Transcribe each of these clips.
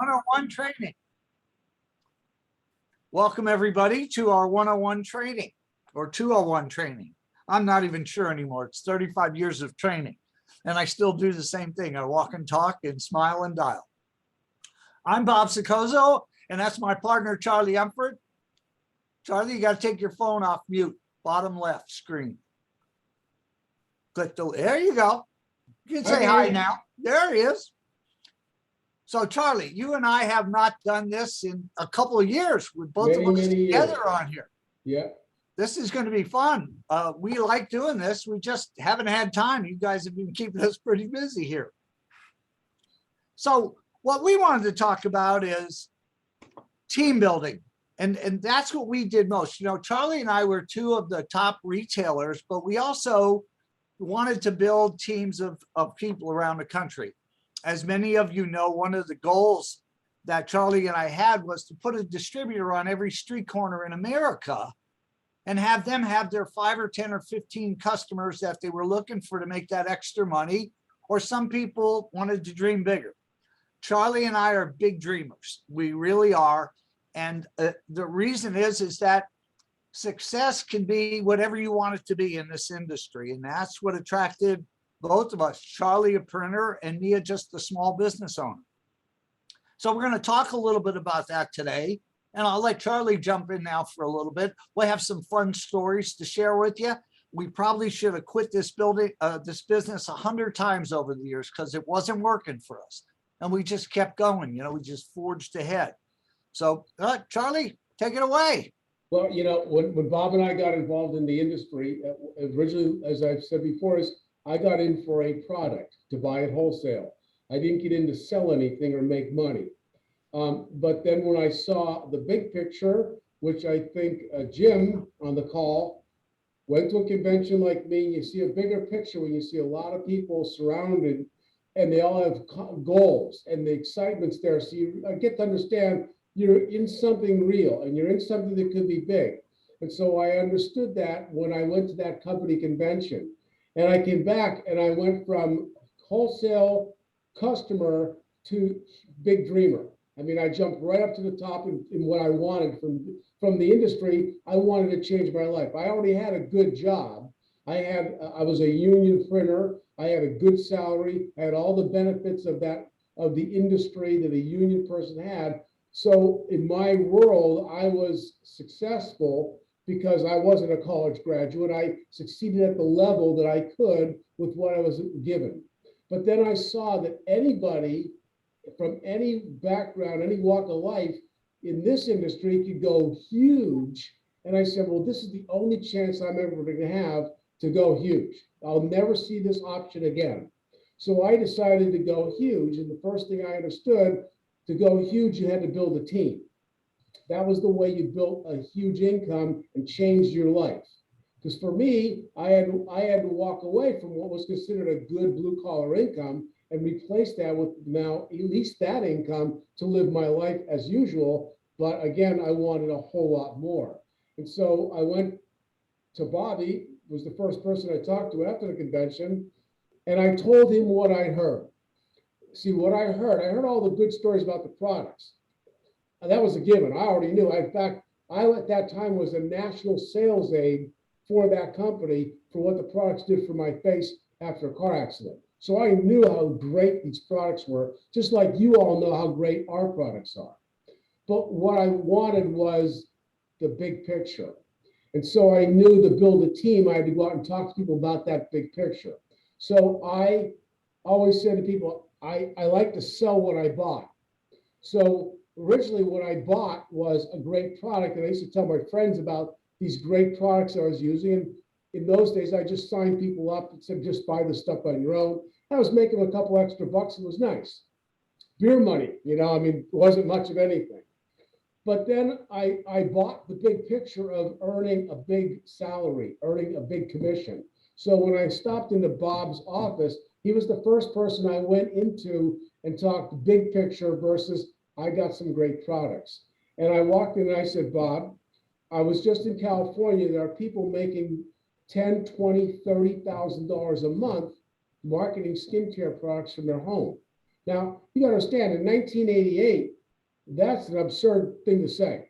101 training. Welcome everybody to our 101 training or 201 training. I'm not even sure anymore. It's 35 years of training and I still do the same thing. I walk and talk and smile and dial. I'm Bob Sicozzo and that's my partner, Charlie Umford. Charlie, you got to take your phone off mute, bottom left screen. Click the, there you go. You can say hi now. There he is. So Charlie, you and I have not done this in a couple of years with both of us together on here. Yeah. This is going to be fun. We like doing this. We just haven't had time. You guys have been keeping us pretty busy here. So what we wanted to talk about is team building. And that's what we did most. You know, Charlie and I were two of the top retailers, but we also wanted to build teams of people around the country. As many of you know, one of the goals that Charlie and I had was to put a distributor on every street corner in America and have them have their 5 or 10 or 15 customers that they were looking for to make that extra money, or some people wanted to dream bigger. Charlie and I are big dreamers. We really are. And the reason is that success can be whatever you want it to be in this industry. And that's what attracted both of us, Charlie, a printer, and me, just a small business owner. So we're going to talk a little bit about that today. And I'll let Charlie jump in now for a little bit. We'll have some fun stories to share with you. We probably should have quit this business 100 times over the years because it wasn't working for us. And we just kept going, you know, we just forged ahead. So Charlie, take it away. Well, you know, when Bob and I got involved in the industry, originally, as I've said before, is I got in for a product to buy at wholesale. I didn't get in to sell anything or make money. But then when I saw the big picture, which I think Jim on the call went to a convention like me, you see a bigger picture when you see a lot of people surrounded and they all have goals and the excitement's there. So you get to understand you're in something real and you're in something that could be big. And so I understood that when I went to that company convention. And I came back and I went from wholesale customer to big dreamer. I mean, I jumped right up to the top in what I wanted from the industry. I wanted to change my life. I already had a good job. I was a union printer. I had a good salary. I had all the benefits of the industry that a union person had. So in my world, I was successful because I wasn't a college graduate. I succeeded at the level that I could with what I was given. But then I saw that anybody from any background, any walk of life in this industry could go huge. And I said, well, this is the only chance I'm ever going to have to go huge. I'll never see this option again. So I decided to go huge. And the first thing I understood, to go huge, you had to build a team. That was the way you built a huge income and changed your life. Because for me, I had to walk away from what was considered a good blue collar income and replace that with now at least that income to live my life as usual. But again, I wanted a whole lot more. And so I went to Bobby, was the first person I talked to after the convention, and I told him what I heard. See, what I heard all the good stories about the products. And that was a given. I already knew. In fact, I at that time was a national sales aide for that company for what the products did for my face after a car accident. So I knew how great these products were, just like you all know how great our products are. But what I wanted was the big picture. And so I knew to build a team, I had to go out and talk to people about that big picture. So I always said to people, I like to sell what I bought. So originally what I bought was a great product, and I used to tell my friends about these great products I was using. And in those days, I just signed people up and said, just buy this stuff on your own. I was making a couple extra bucks. It was nice. Beer money, you know, I mean, it wasn't much of anything. But then I bought the big picture of earning a big salary, earning a big commission. So when I stopped into Bob's office, he was the first person I went into and talked big picture versus I got some great products. And I walked in and I said, Bob, I was just in California. There are people making $10, $20, $30,000 a month marketing skincare products from their home. Now, you gotta understand, in 1988, that's an absurd thing to say.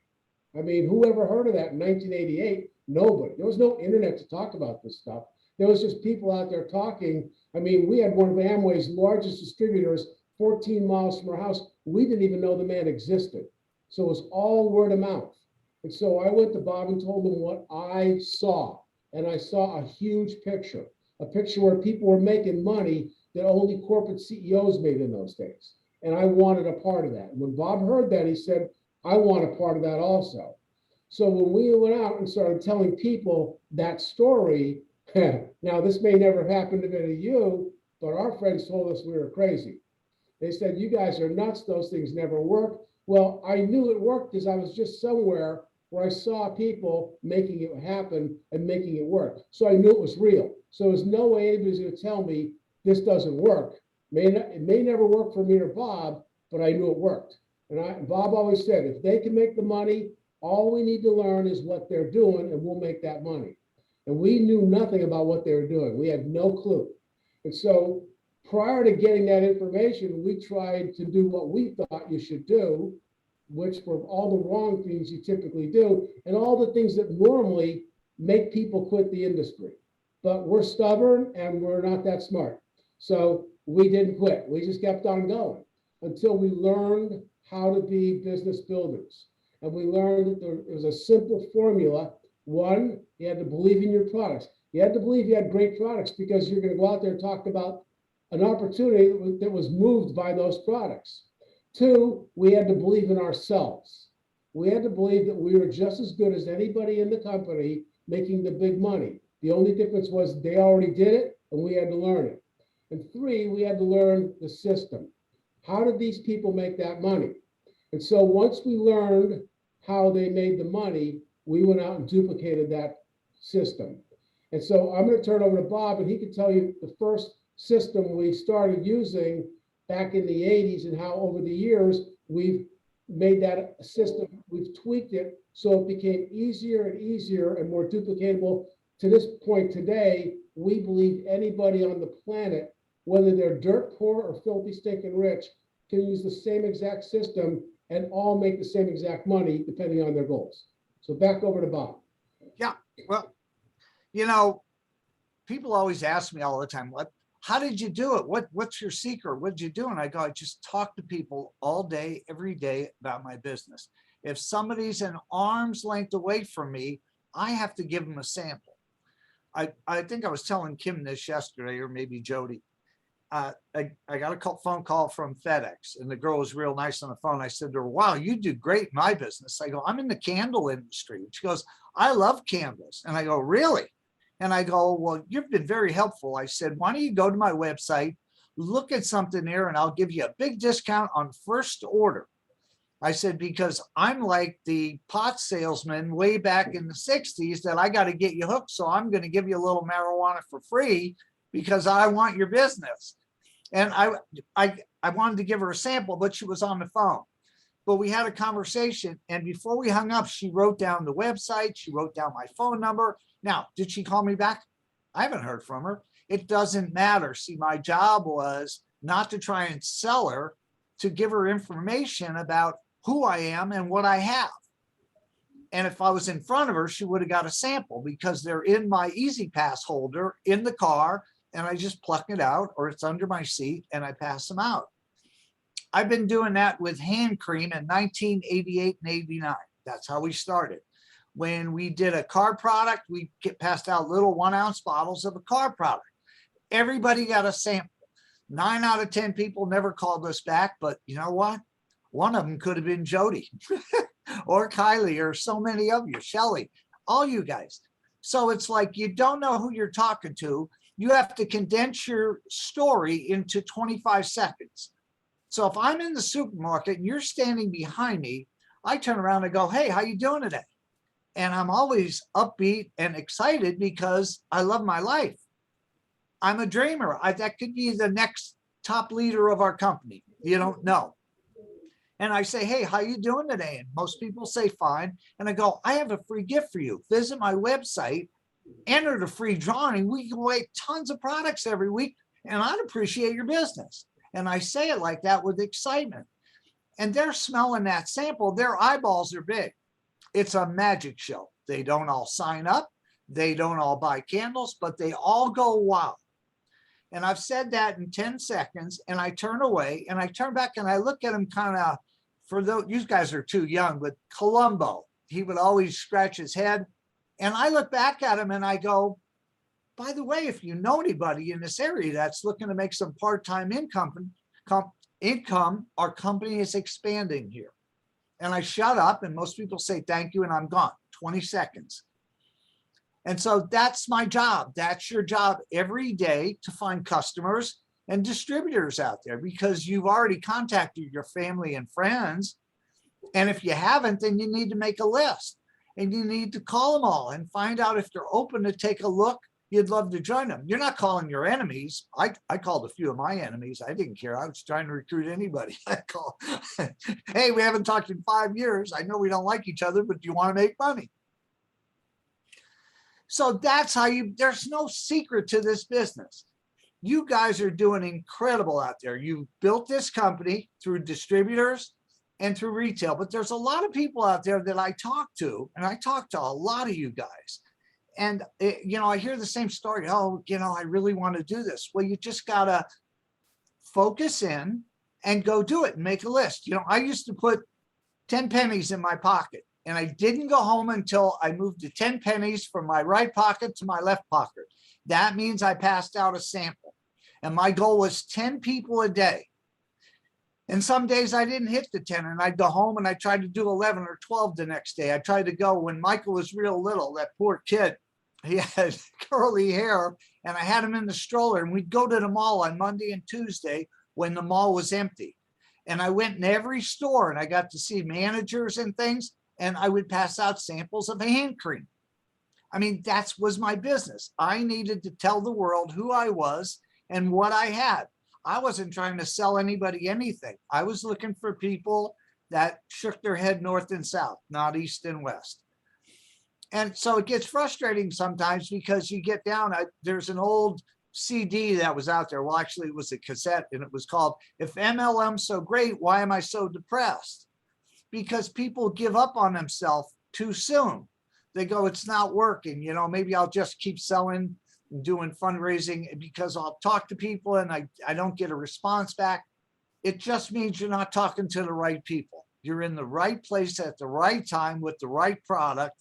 I mean, who ever heard of that in 1988? Nobody. There was no internet to talk about this stuff. There was just people out there talking. I mean, we had one of Amway's largest distributors 14 miles from our house. We didn't even know the man existed. So it was all word of mouth. And so I went to Bob and told him what I saw. And I saw a huge picture, a picture where people were making money that only corporate CEOs made in those days. And I wanted a part of that. And when Bob heard that, he said, I want a part of that also. So when we went out and started telling people that story, now this may never happen to any of you, but our friends told us we were crazy. They said, you guys are nuts. Those things never work. Well, I knew it worked because I was just somewhere where I saw people making it happen and making it work. So I knew it was real. So there's no way anybody's going to tell me this doesn't work. It may never work for me or Bob, but I knew it worked. And Bob always said, if they can make the money, all we need to learn is what they're doing and we'll make that money. And we knew nothing about what they were doing. We had no clue. And so prior to getting that information, we tried to do what we thought you should do, which were all the wrong things you typically do and all the things that normally make people quit the industry. But we're stubborn and we're not that smart. So we didn't quit. We just kept on going until we learned how to be business builders. And we learned that there was a simple formula. One, you had to believe in your products. You had to believe you had great products because you're going to go out there and talk about an opportunity that was moved by those products. Two, we had to believe in ourselves. We had to believe that we were just as good as anybody in the company making the big money. The only difference was they already did it and we had to learn it. And three, we had to learn the system. How did these people make that money? And so once we learned how they made the money, we went out and duplicated that system. And so I'm going to turn over to Bob and he can tell you the first system we started using back in the 80s and how over the years we've made that a system, we've tweaked it so it became easier and easier and more duplicatable. To this point today, we believe anybody on the planet, whether they're dirt poor or filthy stinking rich, can use the same exact system and all make the same exact money depending on their goals. So back over to Bob. Yeah, well, you know, people always ask me all the time, how did you do it? What's your secret? What did you do? And I go, I just talk to people all day, every day about my business. If somebody's an arm's length away from me, I have to give them a sample. I think I was telling Kim this yesterday, or maybe Jody. I got a phone call from FedEx and the girl was real nice on the phone. I said to her, wow, you do great in my business. I go, I'm in the candle industry. She goes, I love candles. And I go, really? And I go, well, you've been very helpful. I said, why don't you go to my website, look at something there, and I'll give you a big discount on first order. I said, because I'm like the pot salesman way back in the 60s that I got to get you hooked. So I'm going to give you a little marijuana for free because I want your business. And I wanted to give her a sample, but she was on the phone. But we had a conversation. And before we hung up, she wrote down the website. She wrote down my phone number. Now, did she call me back? I haven't heard from her. It doesn't matter. See, my job was not to try and sell her, to give her information about who I am and what I have. And if I was in front of her, she would have got a sample because they're in my Easy Pass holder in the car. And I just pluck it out or it's under my seat and I pass them out. I've been doing that with hand cream in 1988 and 89. That's how we started. When we did a car product, we passed out little 1 ounce bottles of a car product. Everybody got a sample. 9 out of 10 people never called us back, but you know what? One of them could have been Jody or Kylie or so many of you, Shelly, all you guys. So it's like you don't know who you're talking to. You have to condense your story into 25 seconds. So if I'm in the supermarket and you're standing behind me, I turn around and go, hey, how you doing today? And I'm always upbeat and excited because I love my life. I'm a dreamer. That could be the next top leader of our company. You don't know. And I say, hey, how you doing today? And most people say fine. And I go, I have a free gift for you. Visit my website, enter the free drawing. We give away tons of products every week. And I'd appreciate your business. And I say it like that with excitement. And they're smelling that sample, their eyeballs are big. It's a magic show. They don't all sign up. They don't all buy candles, but they all go, wow. And I've said that in 10 seconds, and I turn away and I turn back and I look at him kind of, for those, you guys are too young, but Columbo, he would always scratch his head. And I look back at him and I go, by the way, if you know anybody in this area that's looking to make some part-time income, our company is expanding here. And I shut up and most people say thank you and I'm gone. 20 seconds. And so that's my job. That's your job every day, to find customers and distributors out there, because you've already contacted your family and friends. And if you haven't, then you need to make a list and you need to call them all and find out if they're open to take a look. You'd love to join them. You're not calling your enemies. I called a few of my enemies. I didn't care. I was trying to recruit anybody. I call, hey, we haven't talked in 5 years. I know we don't like each other, but do you want to make money? So that's how there's no secret to this business. You guys are doing incredible out there. You built this company through distributors and through retail, but there's a lot of people out there that I talk to, and I talk to a lot of you guys. And, I hear the same story. Oh, I really want to do this. Well, you just got to focus in and go do it and make a list. I used to put 10 pennies in my pocket. And I didn't go home until I moved to 10 pennies from my right pocket to my left pocket. That means I passed out a sample. And my goal was 10 people a day. And some days I didn't hit the 10, and I'd go home and I tried to do 11 or 12 the next day. I tried to go when Michael was real little, that poor kid, he had curly hair, and I had him in the stroller, and we'd go to the mall on Monday and Tuesday when the mall was empty. And I went in every store and I got to see managers and things. And I would pass out samples of hand cream. I mean, that was my business. I needed to tell the world who I was and what I had. I wasn't trying to sell anybody anything. I was looking for people that shook their head north and south, not east and west. And so it gets frustrating sometimes because you get down, there's an old CD that was out there. Well, actually it was a cassette, and it was called, "If MLM's so great, why am I so depressed?" Because people give up on themselves too soon. They go, it's not working. Maybe I'll just keep selling and doing fundraising because I'll talk to people and I don't get a response back. It just means you're not talking to the right people. You're in the right place at the right time with the right product,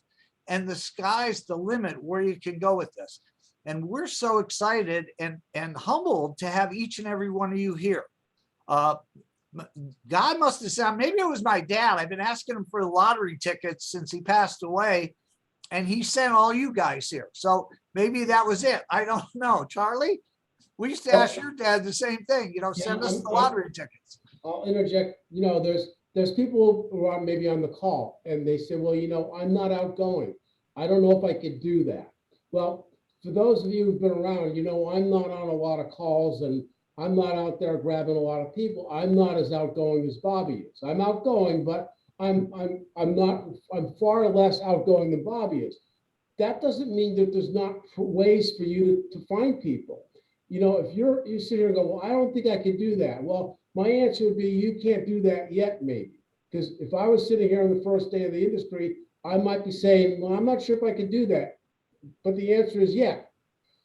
and the sky's the limit where you can go with this. And we're so excited and humbled to have each and every one of you here. God must have said, maybe it was my dad. I've been asking him for lottery tickets since he passed away, and he sent all you guys here. So maybe that was it. I don't know. Charlie, we used to ask your dad the same thing, send us the lottery tickets. I'll interject. There's people who are maybe on the call and they say, well, I'm not outgoing. I don't know if I could do that. Well, for those of you who've been around, I'm not on a lot of calls and I'm not out there grabbing a lot of people. I'm not as outgoing as Bobby is. I'm outgoing, but I'm far less outgoing than Bobby is. That doesn't mean that there's not ways for you to find people. If you sit here and go, well, I don't think I could do that. Well, my answer would be, you can't do that yet, maybe. Because if I was sitting here on the first day of the industry, I might be saying, well, I'm not sure if I could do that. But the answer is yeah.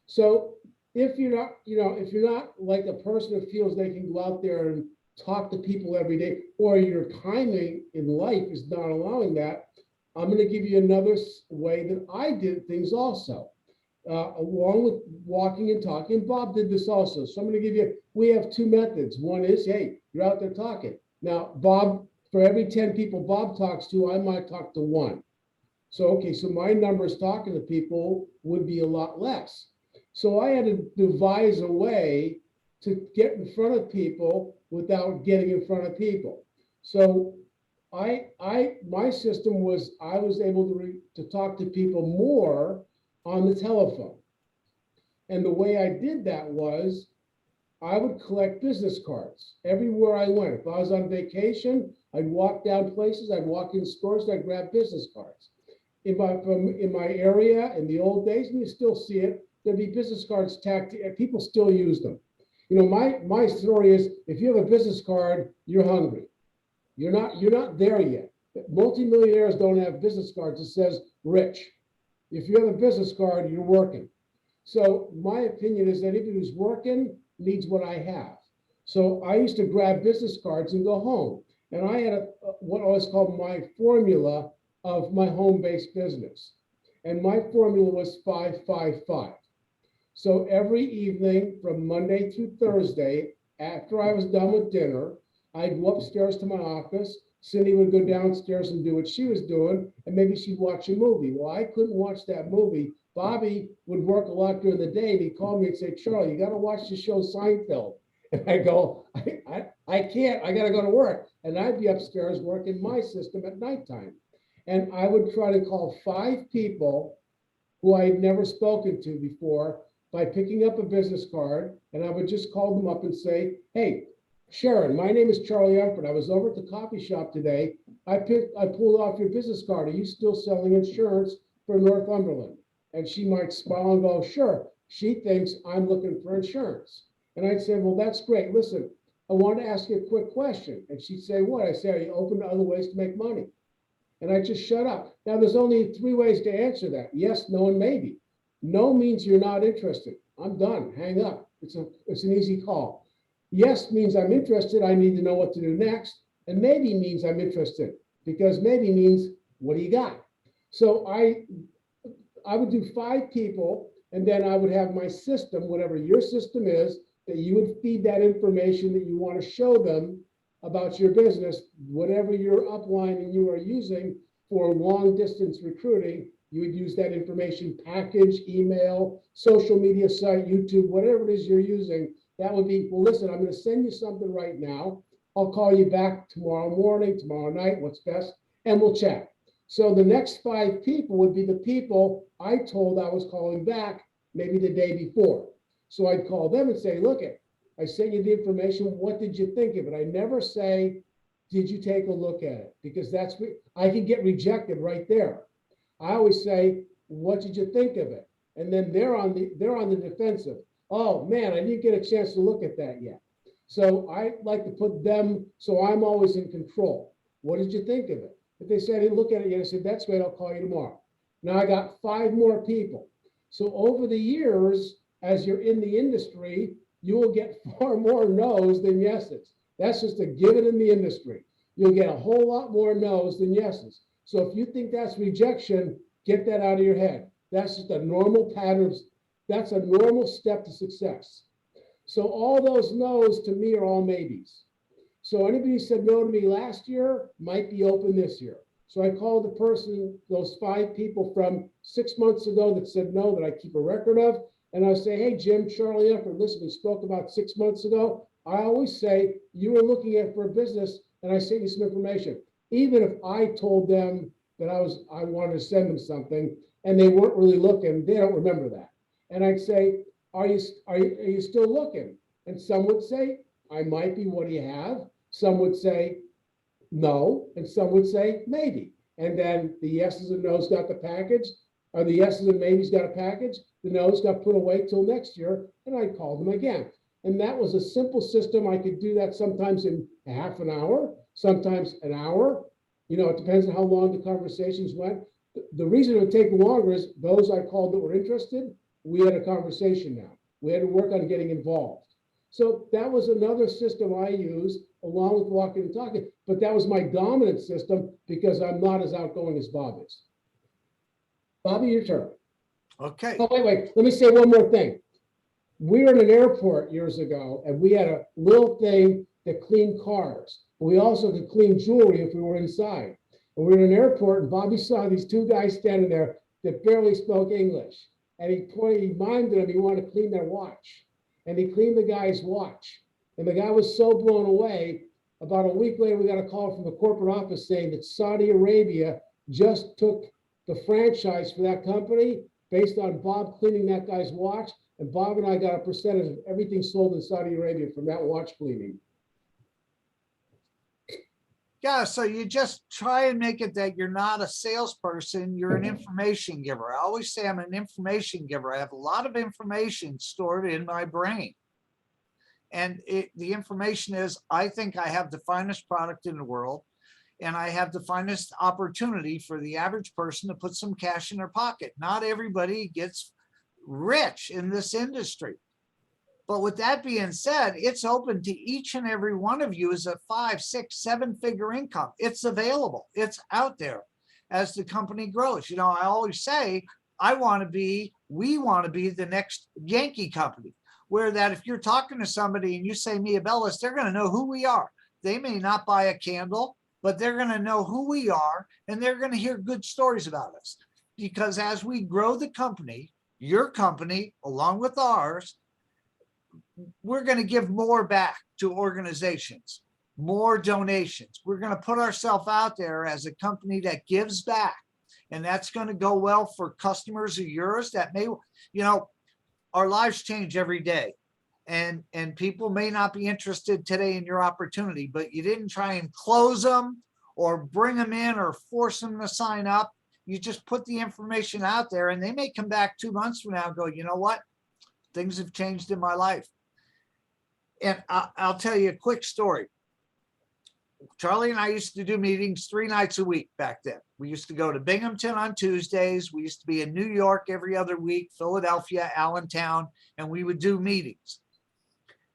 So if you're not like a person that feels they can go out there and talk to people every day, or your timing in life is not allowing that, I'm going to give you another way that I did things also, along with walking and talking. Bob did this also. So I'm going to give you, we have two methods. One is, hey, you're out there talking. Now, Bob, for every 10 people Bob talks to, I might talk to one. So, okay, so my numbers talking to people would be a lot less. So I had to devise a way to get in front of people without getting in front of people. So my system was, I was able to talk to people more on the telephone. And the way I did that was I would collect business cards everywhere I went. If I was on vacation, I'd walk down places, I'd walk in stores, I'd grab business cards. In my area in the old days, and you still see it, there'd be business cards tacked, people still use them. You know, my story is, if you have a business card, you're hungry. You're not there yet. Multimillionaires don't have business cards that says rich. If you have a business card, you're working. So my opinion is that anybody who's working needs what I have. So I used to grab business cards and go home. And I had what I was called my formula of my home-based business. And my formula was 555. So every evening from Monday through Thursday, after I was done with dinner, I'd go upstairs to my office. Cindy would go downstairs and do what she was doing, and maybe she'd watch a movie. Well, I couldn't watch that movie. Bobby would work a lot during the day, and he'd call me and say, Charlie, you got to watch the show Seinfeld. And I go, I can't, I got to go to work. And I'd be upstairs working my system at nighttime. And I would try to call 5 people who I had never spoken to before by picking up a business card, and I would just call them up and say, hey, Sharon, my name is Charlie Umford. I was over at the coffee shop today. I pulled off your business card. Are you still selling insurance for Northumberland? And she might smile and go, sure. She thinks I'm looking for insurance. And I'd say, well, that's great. Listen, I want to ask you a quick question. And she'd say, what? I say, are you open to other ways to make money? And I just shut up. Now, there's only 3 ways to answer that. Yes, no, and maybe. No means you're not interested. I'm done. Hang up. It's an easy call. Yes means I'm interested. I need to know what to do next. And maybe means I'm interested, because maybe means, what do you got? So I would do 5 people, and then I would have my system, whatever your system is, that you would feed that information that you want to show them about your business, whatever your upline and you are using for long distance recruiting. You would use that information package, email, social media site, YouTube, whatever it is you're using. That would be, well, listen, I'm going to send you something right now. I'll call you back tomorrow morning, tomorrow night, what's best, and we'll chat. So the next 5 people would be the people I told I was calling back maybe the day before. So I'd call them and say, look, I sent you the information. What did you think of it? I never say, did you take a look at it? Because that's, I can get rejected right there. I always say, what did you think of it? And then they're on the defensive. Oh man, I didn't get a chance to look at that yet. So I like to put them, so I'm always in control. What did you think of it? If they said, I didn't look at it yet, I said, that's great, I'll call you tomorrow. Now I got 5 more people. So over the years, as you're in the industry, you will get far more no's than yeses. That's just a given in the industry. You'll get a whole lot more no's than yeses. So if you think that's rejection, get that out of your head. That's just a normal pattern. That's a normal step to success. So all those no's to me are all maybes. So anybody who said no to me last year might be open this year. So I called the person, those 5 people from 6 months ago that said no, that I keep a record of. And I say, hey, Jim, Charlie Umford, listen, we spoke about 6 months ago. I always say, you were looking at for a business, and I sent you some information. Even if I told them that I wanted to send them something and they weren't really looking, they don't remember that. And I'd say, are you still looking? And some would say, I might be, what do you have? Some would say, no. And some would say, maybe. And then the yeses and nos got the package, or the yeses and maybes got a package. The no's got put away till next year, and I'd call them again. And that was a simple system. I could do that sometimes in a half an hour, sometimes an hour. You know, it depends on how long the conversations went. The reason it would take longer is those I called that were interested, we had a conversation now. We had to work on getting involved. So that was another system I used along with walking and talking, but that was my dominant system because I'm not as outgoing as Bob is. Bobby, your turn. Okay. Oh, wait, let me say one more thing. We were in an airport years ago, and we had a little thing that cleaned cars. We also could clean jewelry if we were inside. And we were in an airport, and Bobby saw these 2 guys standing there that barely spoke English. And he minded them, he wanted to clean their watch. And he cleaned the guy's watch. And the guy was so blown away. About a week later, we got a call from the corporate office saying that Saudi Arabia just took the franchise for that company based on Bob cleaning that guy's watch. And Bob and I got a percentage of everything sold in Saudi Arabia from that watch cleaning. Yeah, so you just try and make it that you're not a salesperson, you're an information giver. I always say I'm an information giver. I have a lot of information stored in my brain. And the information is, I think I have the finest product in the world, and I have the finest opportunity for the average person to put some cash in their pocket. Not everybody gets rich in this industry. But with that being said, it's open to each and every one of you as a 5, 6, 7-figure income. It's available. It's out there as the company grows. You know, I always say, we want to be the next Yankee company, where that if you're talking to somebody and you say Mia Bellis, they're going to know who we are. They may not buy a candle, but they're going to know who we are, and they're going to hear good stories about us. Because as we grow the company, your company, along with ours, we're going to give more back to organizations, more donations. We're going to put ourselves out there as a company that gives back. And that's going to go well for customers of yours that may, you know, our lives change every day. And people may not be interested today in your opportunity, but you didn't try and close them or bring them in or force them to sign up. You just put the information out there, and they may come back 2 months from now and go, you know what? Things have changed in my life. And I'll tell you a quick story. Charlie and I used to do meetings 3 nights a week back then. We used to go to Binghamton on Tuesdays. We used to be in New York every other week, Philadelphia, Allentown, and we would do meetings.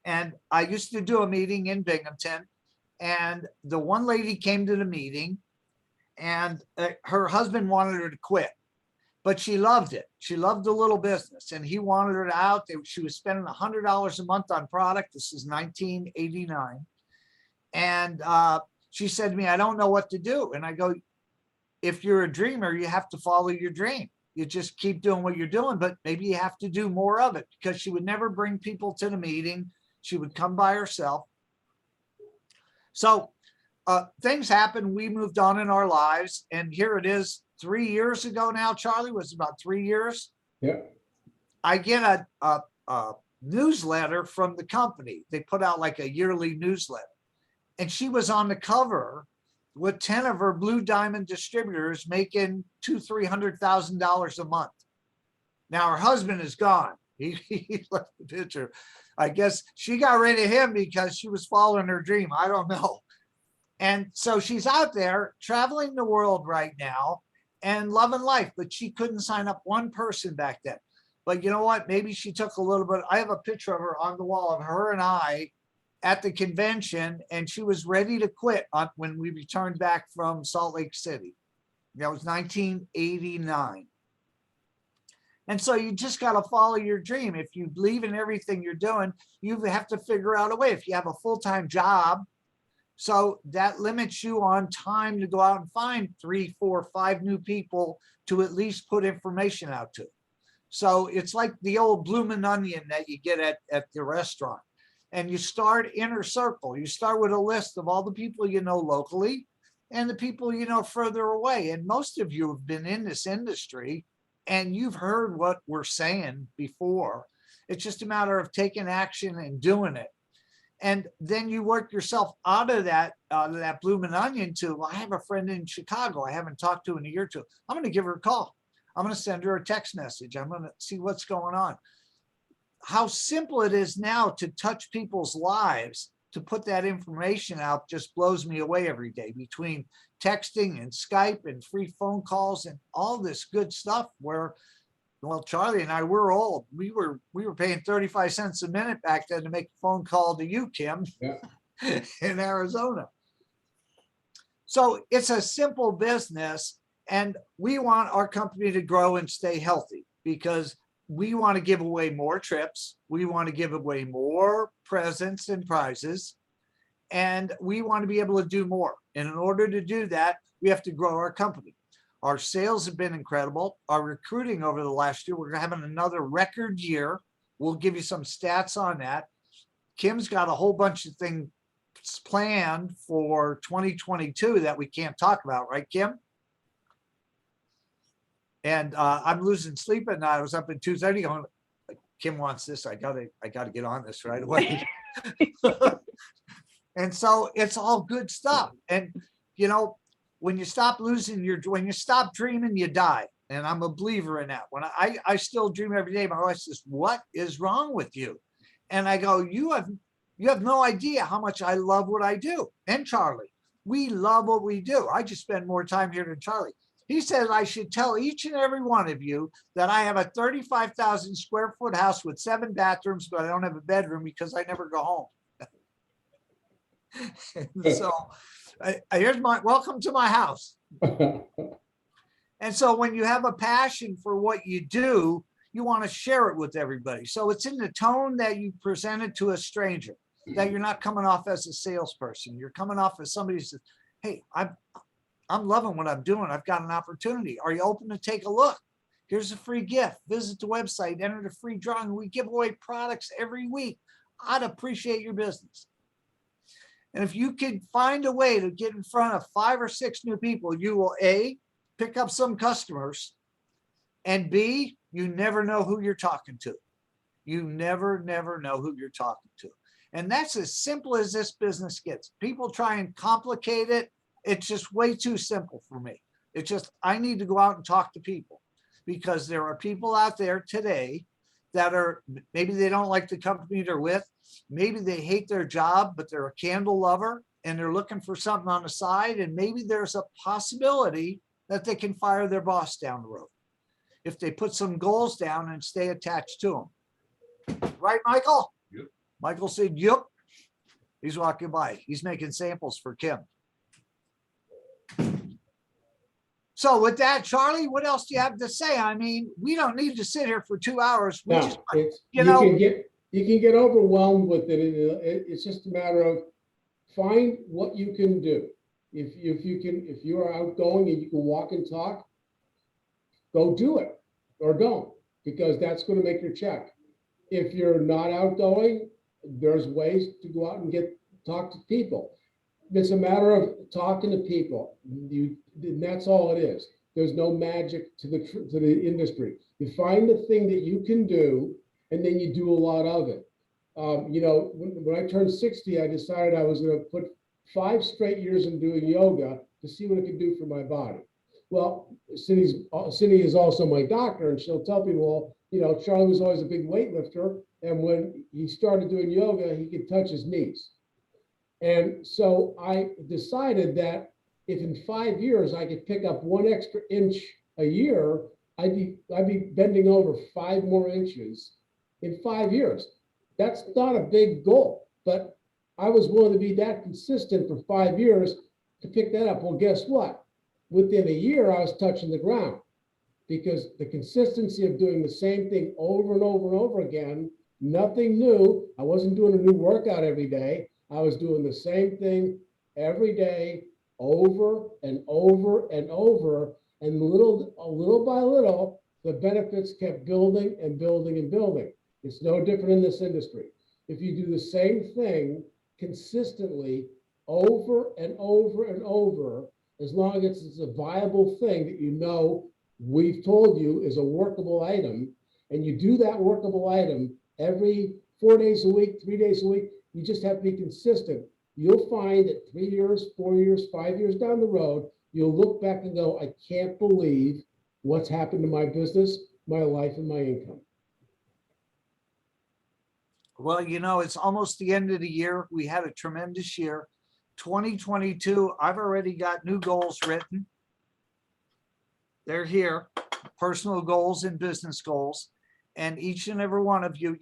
And I used to do a meeting in Binghamton, and the one lady came to the meeting, and her husband wanted her to quit, but she loved it. She loved the little business, and he wanted her out. She was spending $100 a month on product. This is 1989. And she said to me, I don't know what to do. And I go, if you're a dreamer, you have to follow your dream. You just keep doing what you're doing, but maybe you have to do more of it, because she would never bring people to the meeting. She would come by herself. So things happened. We moved on in our lives. And here it is 3 years ago now, Charlie, was about 3 years. Yeah. I get a newsletter from the company. They put out like a yearly newsletter. And she was on the cover with 10 of her Blue Diamond distributors making $200,000-$300,000 a month. Now her husband is gone. He left the picture. I guess she got rid of him because she was following her dream. I don't know. And so she's out there traveling the world right now and loving life, but she couldn't sign up one person back then. But you know what? Maybe she took a little bit. I have a picture of her on the wall of her and I at the convention, and she was ready to quit when we returned back from Salt Lake City. That was 1989. And so you just got to follow your dream. If you believe in everything you're doing, you have to figure out a way. If you have a full-time job, so that limits you on time to go out and find 3, 4, 5 new people to at least put information out to. So it's like the old bloomin' onion that you get at the restaurant. And you start inner circle. You start with a list of all the people you know locally and the people you know further away. And most of you have been in this industry and you've heard what we're saying before. It's just a matter of taking action and doing it. And then you work yourself out of that bloomin' onion to, well, I have a friend in Chicago I haven't talked to in a year or two. I'm going to give her a call. I'm going to send her a text message. I'm going to see what's going on. How simple it is now to touch people's lives, to put that information out, just blows me away every day, between texting and Skype and free phone calls and all this good stuff where, well, Charlie and I, we're old. We were paying 35 cents a minute back then to make a phone call to you, Kim, yeah, in Arizona. So it's a simple business, and we want our company to grow and stay healthy because we want to give away more trips. We want to give away more presents and prizes, and we want to be able to do more. And in order to do that, we have to grow our company. Our sales have been incredible. Our recruiting over the last year, we're having another record year. We'll give you some stats on that. Kim's got a whole bunch of things planned for 2022 that we can't talk about, right, Kim? And I'm losing sleep at night. I was up at 2:30 going, Kim wants this. I gotta get on this right away. And so it's all good stuff. And you know, when you stop when you stop dreaming, you die. And I'm a believer in that. When I still dream every day, my wife says, what is wrong with you? And I go, you have You have no idea how much I love what I do. And Charlie, we love what we do. I just spend more time here than Charlie. He says I should tell each and every one of you that I have a 35,000 square foot house with 7 bathrooms, but I don't have a bedroom because I never go home. So here's my welcome to my house. And so when you have a passion for what you do, you want to share it with everybody. So it's in the tone that you present it to a stranger, that you're not coming off as a salesperson. You're coming off as somebody who says, hey, I'm loving what I'm doing. I've got an opportunity. Are you open to take a look? Here's a free gift. Visit the website, enter the free drawing. We give away products every week. I'd appreciate your business. And if you can find a way to get in front of 5 or 6 new people, you will A, pick up some customers, and B, you never know who you're talking to. You never know who you're talking to. And that's as simple as this business gets. People try and complicate it. It's just way too simple for me. It's just, I need to go out and talk to people, because there are people out there today that are, maybe they don't like the company they're with. Maybe they hate their job, but they're a candle lover and they're looking for something on the side. And maybe there's a possibility that they can fire their boss down the road if they put some goals down and stay attached to them. Right, Michael? Yep. Michael said, yep. He's walking by. He's making samples for Kim. So with that, Charlie, what else do you have to say? I mean, we don't need to sit here for 2 hours. We No, just, you can get overwhelmed with it. It's just a matter of find what you can do. If you are outgoing and you can walk and talk, go do it, or don't, because that's going to make your check. If you're not outgoing, there's ways to go out and talk to people. It's a matter of talking to people. And that's all it is. There's no magic to the industry. You find the thing that you can do, and then you do a lot of it. When I turned 60, I decided I was going to put 5 straight years in doing yoga to see what it could do for my body. Well, Cindy is also my doctor, and she'll tell people, Charlie was always a big weightlifter, and when he started doing yoga, he could touch his knees. And so I decided that if in 5 years I could pick up 1 extra inch a year, I'd be bending over 5 more inches in 5 years. That's not a big goal, but I was willing to be that consistent for 5 years to pick that up. Well, guess what? Within a year, I was touching the ground, because the consistency of doing the same thing over and over and over again, nothing new. I wasn't doing a new workout every day. I was doing the same thing every day, over and over and over. And little by little, the benefits kept building and building and building. It's no different in this industry. If you do the same thing consistently over and over and over, as long as it's a viable thing that we've told you is a workable item, and you do that workable item every 4 days a week, 3 days a week, you just have to be consistent. You'll find that 3 years, 4 years, 5 years down the road, you'll look back and go, I can't believe what's happened to my business, my life, and my income. well, it's almost the end of the year. We had a tremendous year. 2022, I've already got new goals written. They're here, personal goals and business goals. And each and every one of you,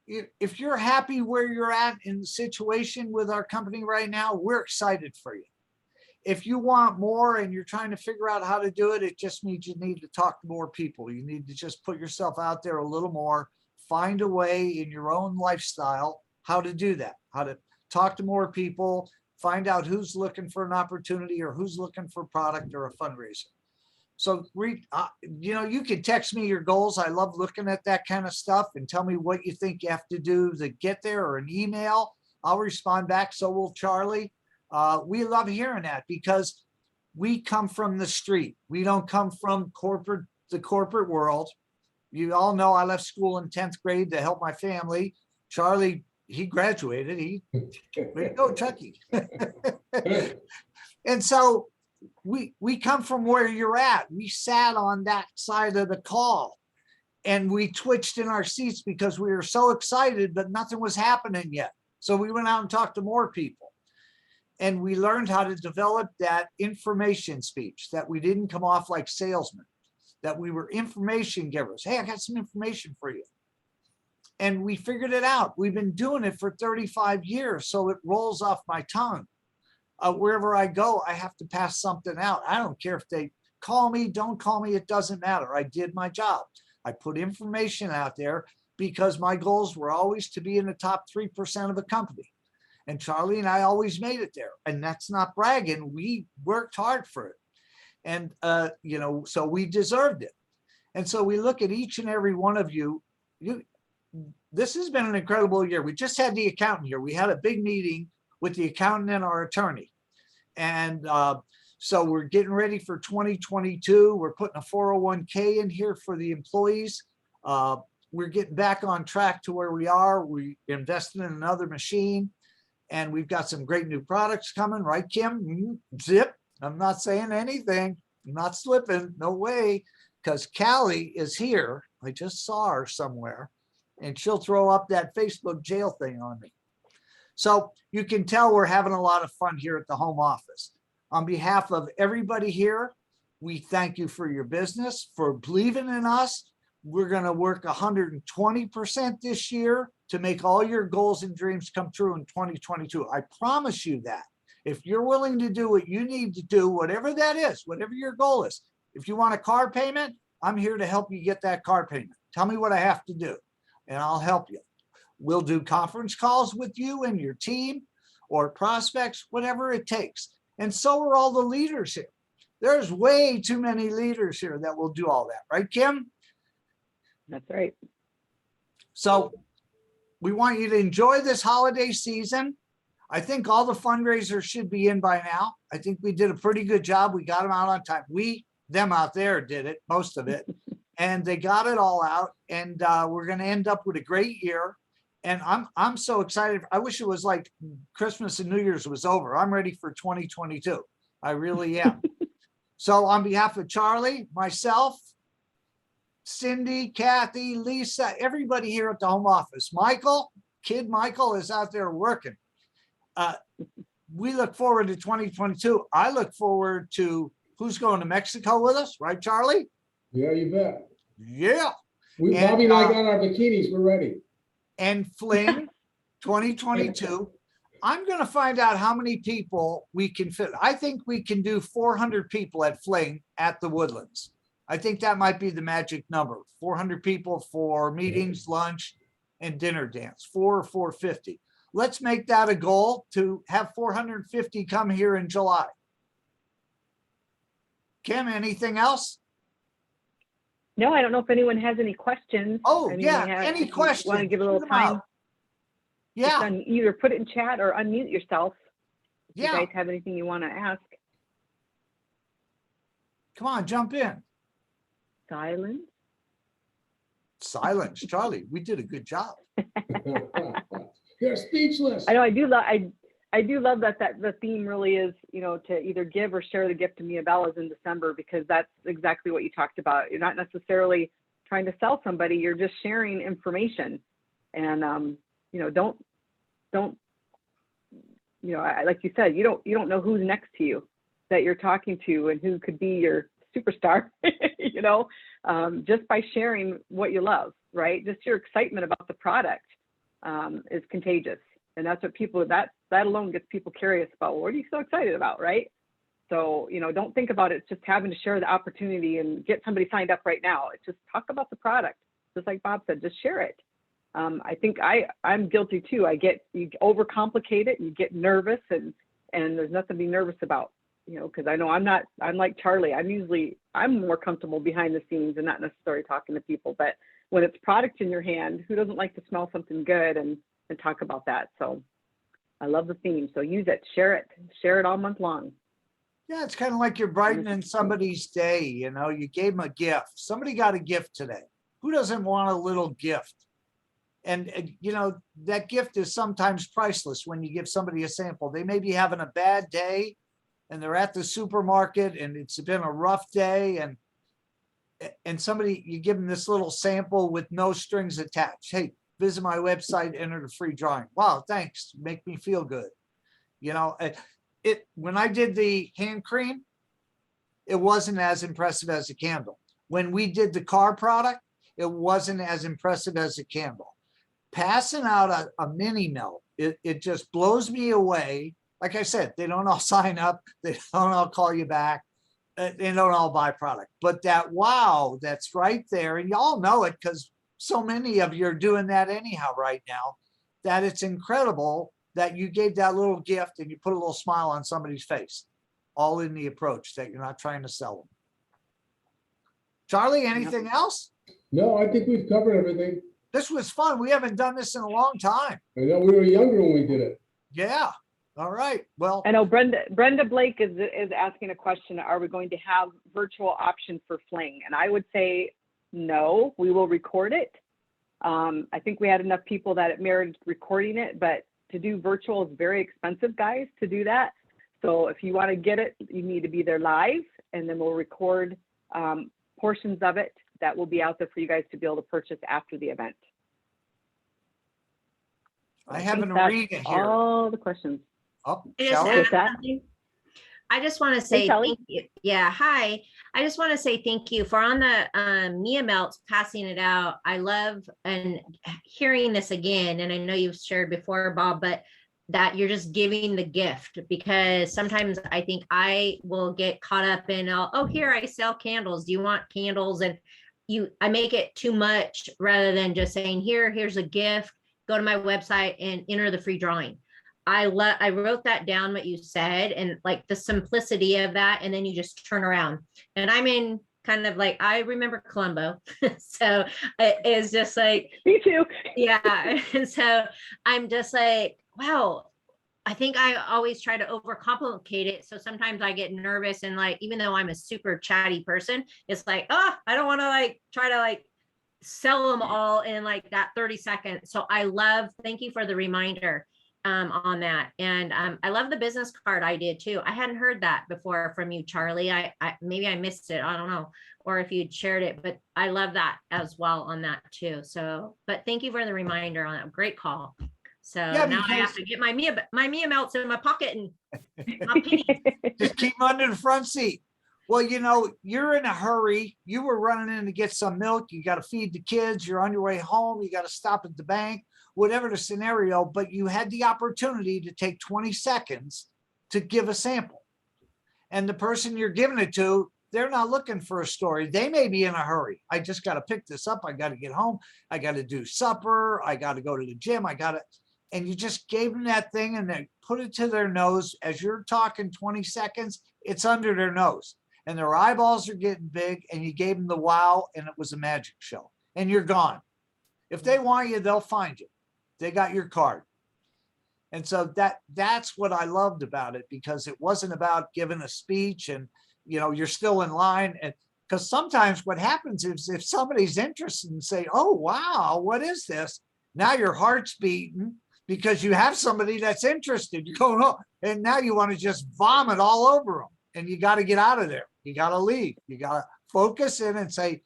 if you're happy where you're at in the situation with our company right now, we're excited for you. If you want more and you're trying to figure out how to do it, it just means you need to talk to more people. You need to just put yourself out there a little more, find a way in your own lifestyle how to do that, how to talk to more people, find out who's looking for an opportunity or who's looking for a product or a fundraiser. So, you can text me your goals. I love looking at that kind of stuff, and tell me what you think you have to do to get there, or an email. I'll respond back. So will Charlie. We love hearing that, because we come from the street. We don't come from the corporate world. You all know I left school in 10th grade to help my family. Charlie, he graduated. Way to go, Chucky. And so we come from where you're at. We sat on that side of the call, And we twitched in our seats because we were so excited, but nothing was happening yet. So we went out and talked to more people. And we learned how to develop that information speech, that we didn't come off like salesmen, that we were information givers. Hey, I got some information for you. And we figured it out. We've been doing it for 35 years, so it rolls off my tongue. Wherever I go, I have to pass something out. I don't care if they call me, don't call me, it doesn't matter. I did my job. I put information out there because my goals were always to be in the top 3% of the company. And Charlie and I always made it there. And that's not bragging. We worked hard for it. And, so we deserved it. And so we look at each and every one of you. This has been an incredible year. We just had the accountant here. We had a big meeting with the accountant and our attorney. And so we're getting ready for 2022. We're putting a 401k in here for the employees. We're getting back on track to where we are. We invested in another machine, and we've got some great new products coming, right, Kim? Zip. I'm not saying anything. I'm not slipping. No way. Because Callie is here. I just saw her somewhere, and she'll throw up that Facebook jail thing on me. So you can tell we're having a lot of fun here at the home office. On behalf of everybody here, we thank you for your business, for believing in us. We're going to work 120% this year to make all your goals and dreams come true in 2022. I promise you that. If you're willing to do what you need to do, whatever that is, whatever your goal is, if you want a car payment, I'm here to help you get that car payment. Tell me what I have to do, and I'll help you. We'll do conference calls with you and your team or prospects, whatever it takes. And so are all the leaders here. There's way too many leaders here that will do all that, right, Kim? That's right. So we want you to enjoy this holiday season. I think all the fundraisers should be in by now. I think we did a pretty good job. We got them out on time. Them out there did it, most of it, and they got it all out. And we're going to end up with a great year. And I'm so excited. I wish it was like Christmas and New Year's was over. I'm ready for 2022. I really am. So on behalf of Charlie, myself, Cindy, Kathy, Lisa, everybody here at the home office, Kid Michael is out there working. We look forward to 2022. I look forward to who's going to Mexico with us, right, Charlie? Yeah, you bet. Yeah. Bobby and I got our bikinis. We're ready. And Fling 2022. I'm going to find out how many people we can fit. I think we can do 400 people at Fling at the Woodlands. I think that might be the magic number. 400 people for meetings, lunch, and dinner dance. 450. Let's make that a goal to have 450 come here in July. Kim, anything else? No, I don't know if anyone has any questions. Oh, I mean, yeah. if Any you questions? want to give a little Shoot 'em out. time? Yeah. Just either put it in chat or unmute yourself. If Yeah. you guys have anything you want to ask. Come on, jump in. Silence. Silence, Charlie. We did a good job. You're speechless. I know I do love that the theme really is, to either give or share the gift to Mia Bella's in December, because that's exactly what you talked about. You're not necessarily trying to sell somebody, you're just sharing information. And don't like you said, you don't know who's next to you that you're talking to and who could be your superstar, just by sharing what you love, right? Just your excitement about the product is contagious. And that's what that alone gets people curious about, well, what are you so excited about, right? So, don't think about it just having to share the opportunity and get somebody signed up right now. It's just talk about the product. Just like Bob said, just share it. I think I'm guilty too. You overcomplicate it, you get nervous, and there's nothing to be nervous about, because I know I'm like Charlie. I'm more comfortable behind the scenes and not necessarily talking to people. But when it's product in your hand, who doesn't like to smell something good and talk about that? So I love the theme. So use it, share it all month long. Yeah, it's kind of like you're brightening somebody's day. You gave them a gift. Somebody got a gift today. Who doesn't want a little gift? And that gift is sometimes priceless when you give somebody a sample. They may be having a bad day and they're at the supermarket and it's been a rough day, and and somebody, you give them this little sample with no strings attached. Hey, visit my website, enter the free drawing. Wow, thanks. Make me feel good. You know, when I did the hand cream, it wasn't as impressive as a candle. When we did the car product, it wasn't as impressive as a candle. Passing out a mini melt, it just blows me away. Like I said, they don't all sign up. They don't all call you back. They don't all buy product. But that wow, that's right there. And y'all know it because so many of you are doing that anyhow right now, that it's incredible that you gave that little gift and you put a little smile on somebody's face, all in the approach that you're not trying to sell them. Charlie, anything else? No, I think we've covered everything. This was fun. We haven't done this in a long time. I know we were younger when we did it. Yeah. All right. Well, I know Brenda Blake is asking a question. Are we going to have virtual option for Fling? And I would say no, we will record it. I think we had enough people that it merited recording it, but to do virtual is very expensive, guys, to do that. So if you want to get it, you need to be there live, and then we'll record portions of it that will be out there for you guys to be able to purchase after the event. I have an That's arena here. all the questions. Oh, I just Shelley? add What's that? something. I just want to say Shelley. thank you. Yeah, hi. I just want to say thank you for on the Mia melts, passing it out. I love and hearing this again, and I know you've shared before, Bob, but that you're just giving the gift, because sometimes I think I will get caught up in, oh, here I sell candles. Do you want candles? And I make it too much rather than just saying, here's a gift. Go to my website and enter the free drawing. I wrote that down, what you said, and like the simplicity of that. And then you just turn around, and I'm in kind of like, I remember Columbo. So it's just like, Me too. yeah. And so I'm just like, wow, I think I always try to overcomplicate it. So sometimes I get nervous, and like, even though I'm a super chatty person, it's like, oh, I don't want to like try to like sell them all in like that 30 seconds. So thank you for the reminder on that. And I love the business card idea too. I hadn't heard that before from you, Charlie. I maybe I missed it. I don't know, or if you'd shared it, but I love that as well on that too. So, but thank you for the reminder on that. Great call. So Yeah, now I have because- to get my Mia melts in my pocket and my pennies. just keep them under the front seat. Well, you know, you're in a hurry. You were running in to get some milk. You got to feed the kids. You're on your way home. You got to stop at the bank, whatever the scenario, but you had the opportunity to take 20 seconds to give a sample. And the person you're giving it to, they're not looking for a story. They may be in a hurry. I just got to pick this up. I got to get home. I got to do supper. I got to go to the gym. And you just gave them that thing and then put it to their nose. As you're talking 20 seconds, it's under their nose and their eyeballs are getting big, and you gave them the wow, and it was a magic show, and you're gone. If they want you, they'll find you. They got your card. And so that's what I loved about it, because it wasn't about giving a speech and, you know, you're still in line. And because sometimes what happens is if somebody's interested and say, oh, wow, what is this? Now your heart's beating because you have somebody that's interested. You're going, oh, and now you want to just vomit all over them, and you got to get out of there. You got to leave. You got to focus in and say,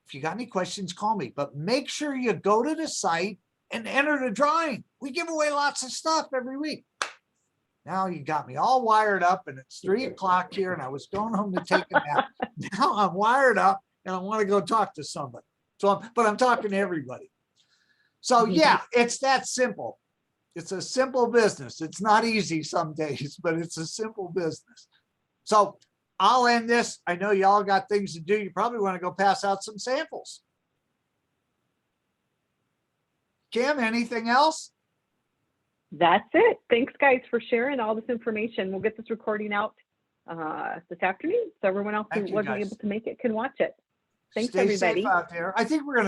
if you got any questions, call me, but make sure you go to the site and enter the drawing. We give away lots of stuff every week. Now you got me all wired up, and it's 3 o'clock here, and I was going home to take a nap. Now I'm wired up and I want to go talk to somebody. But I'm talking to everybody. So yeah, it's that simple. It's a simple business. It's not easy some days, but it's a simple business. So I'll end this. I know y'all got things to do. You probably want to go pass out some samples. Kim, anything else? That's it. Thanks, guys, for sharing all this information. We'll get this recording out this afternoon, so everyone else who Thank you, wasn't guys. able to make it can watch it. Thanks, Stay everybody. safe out there. I think we're going to